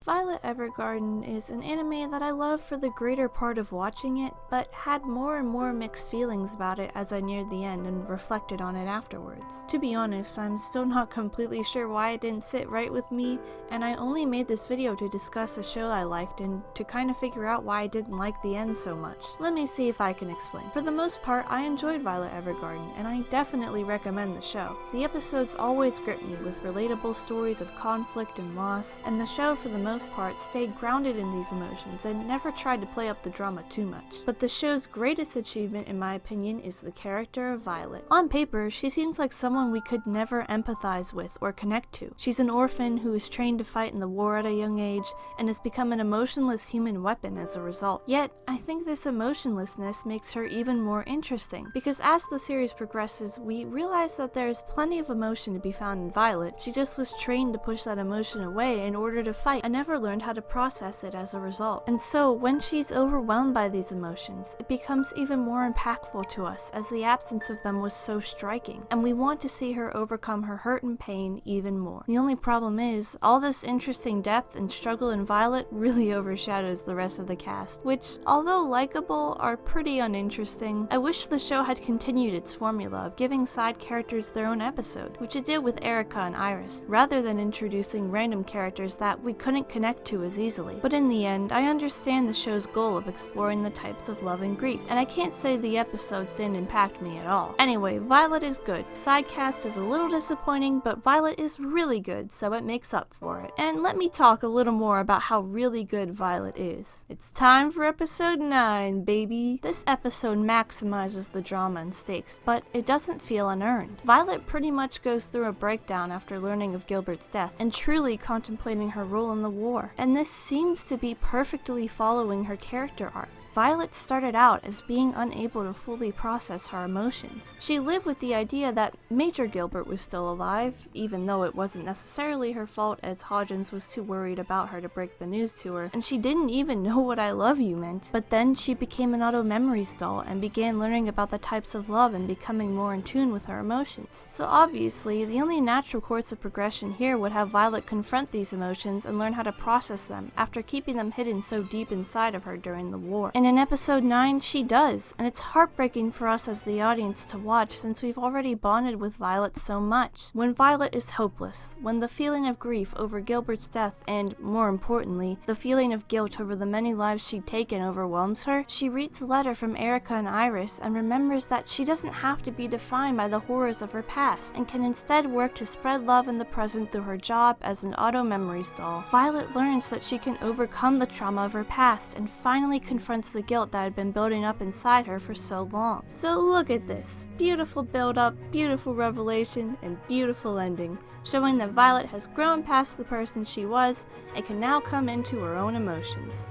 Violet Evergarden is an anime that I loved for the greater part of watching it, but had more and more mixed feelings about it as I neared the end and reflected on it afterwards. To be honest, I'm still not completely sure why it didn't sit right with me, and I only made this video to discuss a show I liked and to kind of figure out why I didn't like the end so much. Let me see if I can explain. For the most part, I enjoyed Violet Evergarden, and I definitely recommend the show. The episodes always grip me with relatable stories of conflict and loss, and the show for the most part stayed grounded in these emotions and never tried to play up the drama too much. But the show's greatest achievement, in my opinion, is the character of Violet. On paper, she seems like someone we could never empathize with or connect to. She's an orphan who was trained to fight in the war at a young age and has become an emotionless human weapon as a result. Yet, I think this emotionlessness makes her even more interesting, because as the series progresses, we realize that there is plenty of emotion to be found in Violet. She just was trained to push that emotion away in order to fight and never learned how to process it as a result. And so, when she's overwhelmed by these emotions, it becomes even more impactful to us as the absence of them was so striking, and we want to see her overcome her hurt and pain even more. The only problem is, all this interesting depth and struggle in Violet really overshadows the rest of the cast, which, although likable, are pretty uninteresting. I wish the show had continued its formula of giving side characters their own episode, which it did with Erica and Iris, rather than introducing random characters that we couldn't connect to as easily. But in the end, I understand the show's goal of exploring the types of love and grief, and I can't say the episodes didn't impact me at all. Anyway, Violet is good. Sidecast is a little disappointing, but Violet is really good, so it makes up for it. And let me talk a little more about how really good Violet is. It's time for episode 9, baby! This episode maximizes the drama and stakes, but it doesn't feel unearned. Violet pretty much goes through a breakdown after learning of Gilbert's death and truly contemplating her role in the war, and this seems to be perfectly following her character arc. Violet started out as being unable to fully process her emotions. She lived with the idea that Major Gilbert was still alive, even though it wasn't necessarily her fault, as Hodgins was too worried about her to break the news to her, and she didn't even know what I love you meant. But then she became an auto-memories doll and began learning about the types of love and becoming more in tune with her emotions. So obviously, the only natural course of progression here would have Violet confront these emotions and learn how to process them after keeping them hidden so deep inside of her during the war. And in episode 9, she does, and it's heartbreaking for us as the audience to watch since we've already bonded with Violet so much. When Violet is hopeless, when the feeling of grief over Gilbert's death and, more importantly, the feeling of guilt over the many lives she'd taken overwhelms her, she reads a letter from Erica and Iris and remembers that she doesn't have to be defined by the horrors of her past and can instead work to spread love in the present through her job as an auto-memories doll. Violet learns that she can overcome the trauma of her past and finally confronts the guilt that had been building up inside her for so long. So look at this. Beautiful build-up, beautiful revelation, and beautiful ending, showing that Violet has grown past the person she was and can now come into her own emotions.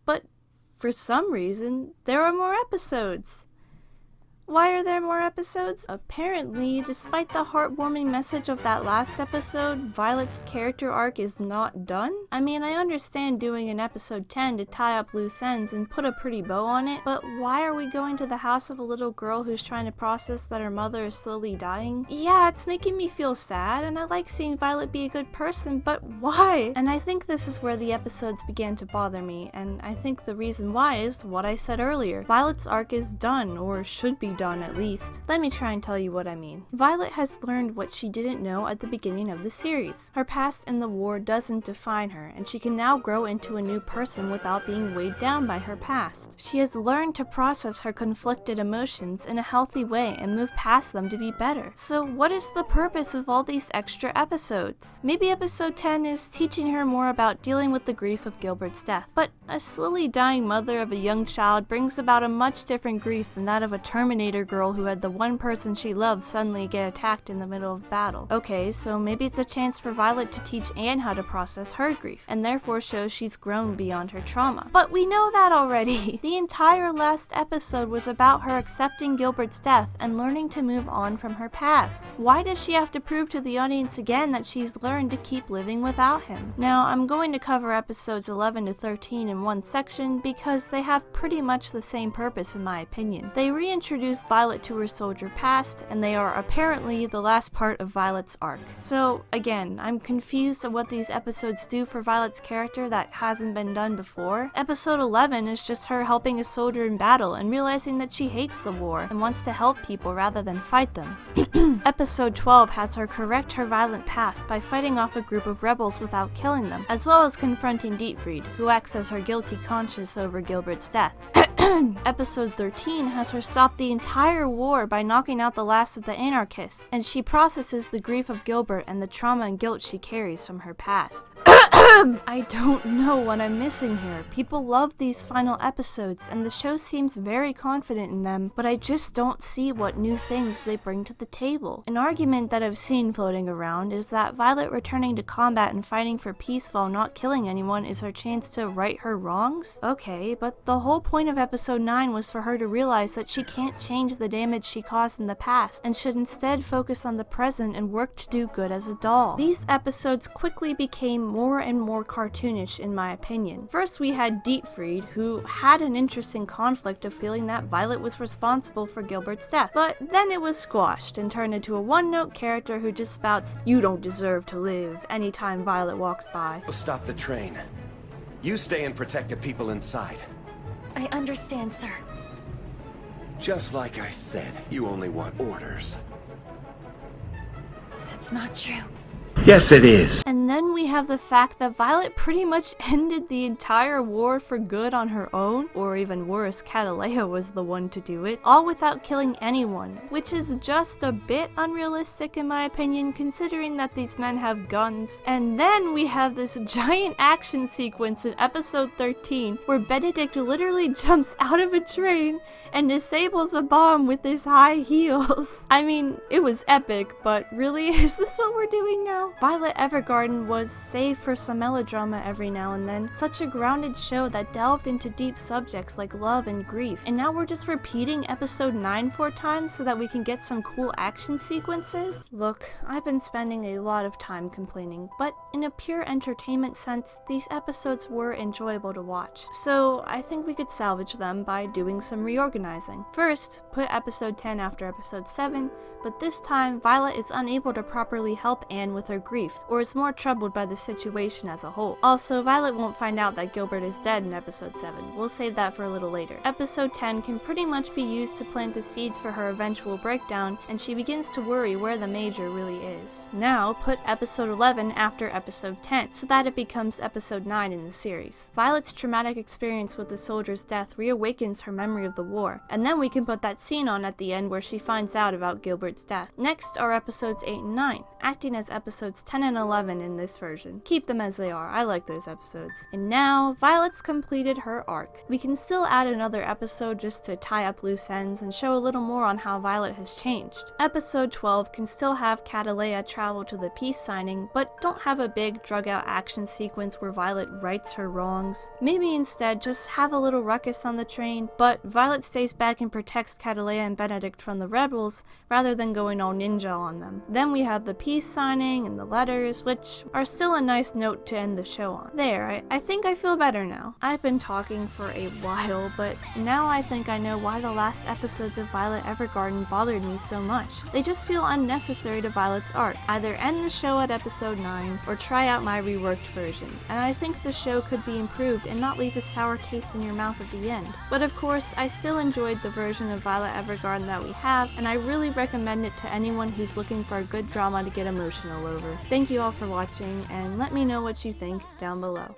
But for some reason, there are more episodes. Why are there more episodes? Apparently, despite the heartwarming message of that last episode, Violet's character arc is not done? I mean, I understand doing an episode 10 to tie up loose ends and put a pretty bow on it, but why are we going to the house of a little girl who's trying to process that her mother is slowly dying? Yeah, it's making me feel sad, and I like seeing Violet be a good person, but why? And I think this is where the episodes began to bother me, and I think the reason why is what I said earlier. Violet's arc is done, or should be done at least. Let me try and tell you what I mean. Violet has learned what she didn't know at the beginning of the series. Her past in the war doesn't define her, and she can now grow into a new person without being weighed down by her past. She has learned to process her conflicted emotions in a healthy way and move past them to be better. So what is the purpose of all these extra episodes? Maybe episode 10 is teaching her more about dealing with the grief of Gilbert's death, but a slowly dying mother of a young child brings about a much different grief than that of a Terminator girl who had the one person she loved suddenly get attacked in the middle of battle. Okay, so maybe it's a chance for Violet to teach Anne how to process her grief, and therefore shows she's grown beyond her trauma. But we know that already! The entire last episode was about her accepting Gilbert's death and learning to move on from her past. Why does she have to prove to the audience again that she's learned to keep living without him? Now, I'm going to cover episodes 11 to 13 in one section because they have pretty much the same purpose in my opinion. They reintroduce introduce Violet to her soldier past, and they are apparently the last part of Violet's arc. So again, I'm confused of what these episodes do for Violet's character that hasn't been done before. Episode 11 is just her helping a soldier in battle and realizing that she hates the war and wants to help people rather than fight them. Episode 12 has her correct her violent past by fighting off a group of rebels without killing them, as well as confronting Dietfried, who acts as her guilty conscience over Gilbert's death. Episode 13 has her stop the entire war by knocking out the last of the anarchists, and she processes the grief of Gilbert and the trauma and guilt she carries from her past. I don't know what I'm missing here. People love these final episodes, and the show seems very confident in them, but I just don't see what new things they bring to the table. An argument that I've seen floating around is that Violet returning to combat and fighting for peace while not killing anyone is her chance to right her wrongs? Okay, but the whole point of episode 9 was for her to realize that she can't change the damage she caused in the past, and should instead focus on the present and work to do good as a doll. These episodes quickly became more and more cartoonish in my opinion. First we had Dietfried, who had an interesting conflict of feeling that Violet was responsible for Gilbert's death, but then it was squashed and turned into a one-note character who just spouts, "You don't deserve to live," anytime Violet walks by. Stop the train. You stay and protect the people inside. I understand, sir. Just like I said, you only want orders. That's not true. Yes, it is. And then we have the fact that Violet pretty much ended the entire war for good on her own, or even worse, Catalea was the one to do it, all without killing anyone, which is just a bit unrealistic in my opinion, considering that these men have guns. And then we have this giant action sequence in episode 13, where Benedict literally jumps out of a train and disables a bomb with his high heels. I mean, it was epic, but really, is this what we're doing now? Violet Evergarden was, save for some melodrama every now and then, such a grounded show that delved into deep subjects like love and grief, and now we're just repeating episode 9 4 times so that we can get some cool action sequences? Look, I've been spending a lot of time complaining, but in a pure entertainment sense, these episodes were enjoyable to watch. So I think we could salvage them by doing some reorganizing. First, put episode 10 after episode 7, but this time Violet is unable to properly help Anne with her grief, or is more troubled by the situation as a whole. Also, Violet won't find out that Gilbert is dead in episode 7. We'll save that for a little later. Episode 10 can pretty much be used to plant the seeds for her eventual breakdown, and she begins to worry where the Major really is. Now, put episode 11 after episode 10, so that it becomes episode 9 in the series. Violet's traumatic experience with the soldier's death reawakens her memory of the war, and then we can put that scene on at the end where she finds out about Gilbert's death. Next are episodes 8 and 9, acting as episodes 10 and 11 in this version. Keep them as they are, I like those episodes. And now, Violet's completed her arc. We can still add another episode just to tie up loose ends and show a little more on how Violet has changed. Episode 12 can still have Catalea travel to the peace signing, but don't have a big drug out action sequence where Violet rights her wrongs. Maybe instead just have a little ruckus on the train, but Violet stays back and protects Catalea and Benedict from the rebels rather than going all ninja on them. Then we have the peace signing and the letters, which are still a nice note to end the show on. There, I think I feel better now. I've been talking for a while, but now I think I know why the last episodes of Violet Evergarden bothered me so much. They just feel unnecessary to Violet's arc. Either end the show at episode 9, or try out my reworked version. And I think the show could be improved and not leave a sour taste in your mouth at the end. But of course, I still enjoyed the version of Violet Evergarden that we have, and I really recommend it to anyone who's looking for a good drama to get emotional over. Thank you all for watching, and let me know what you think down below.